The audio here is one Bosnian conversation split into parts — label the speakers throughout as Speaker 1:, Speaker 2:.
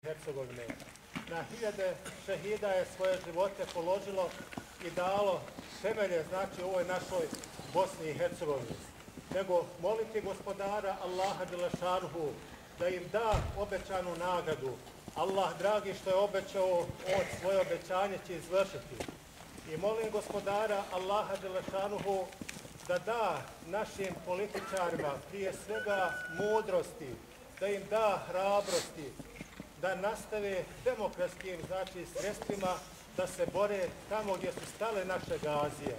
Speaker 1: Hercegovine. Na hiljade šehida je svoje živote položilo i dalo temelje, znači, u ovoj našoj Bosni i Hercegovini. Nego moliti gospodara Allaha Đelešanuhu da im da obećanu nagradu. Allah, dragi, što je obećao, on svoje obećanje će izvršiti. I molim gospodara Allaha Đelešanuhu da da našim političarima prije svega mudrosti, da im da hrabrosti, da nastave demokratskim, znači, sredstvima da se bore tamo gdje su stale naše gazije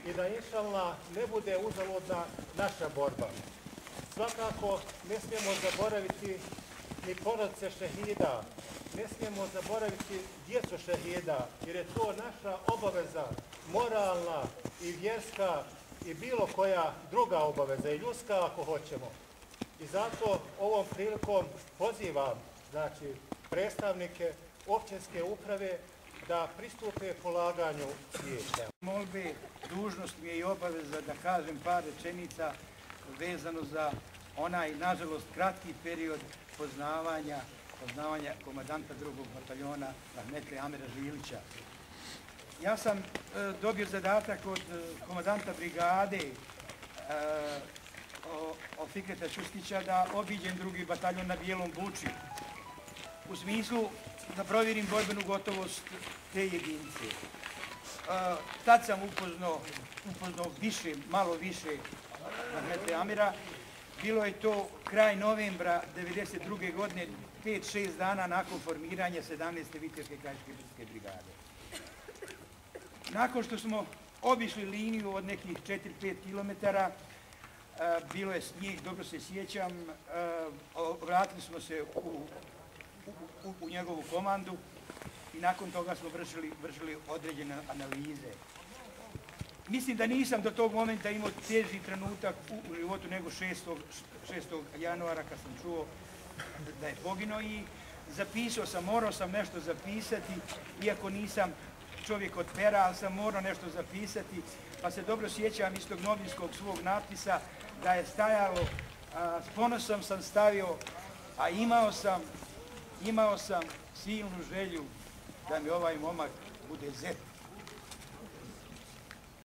Speaker 1: i da inšallah ne bude uzaludna naša borba. Svakako ne smijemo zaboraviti ni porodice šehida, ne smijemo zaboraviti djecu šehida, jer je to naša obaveza, moralna i vjerska i bilo koja druga obaveza, i ljudska ako hoćemo. I zato ovom prilikom pozivam, znači, predstavnike općinske uprave da pristupe polaganju cvijeća.
Speaker 2: Molbe, dužnost mi je i obaveza da kažem par rečenica vezano za onaj, nažalost, kratki period poznavanja komandanta drugog bataljona Rahmetli Amira Žilića. Ja sam dobio zadatak od komandanta brigade Fikreta Čustića da obiđem drugi bataljon na Bijelom Buči, u smislu da provjerim borbenu gotovost te jedinice. Tad sam upoznao malo više Rahmetli Amira. Bilo je to kraj novembra 1992. godine, 5-6 dana nakon formiranja 17. Viteške krajiške brdske brigade. Nakon što smo obišli liniju od nekih 4-5 kilometara, bilo je snijeg, dobro se sjećam, vratili smo se u njegovu komandu i nakon toga smo vršili određene analize. Mislim da nisam do tog momenta imao teži trenutak u životu nego 6. januara kad sam čuo da je poginuo i zapisao sam, morao sam nešto zapisati, iako nisam čovjek od pera, ali sam morao nešto zapisati, pa se dobro sjećam iz tog novinskog svog natpisa da je stajalo, s ponosom sam stavio, a imao sam silnu želju da mi ovaj momak bude zet.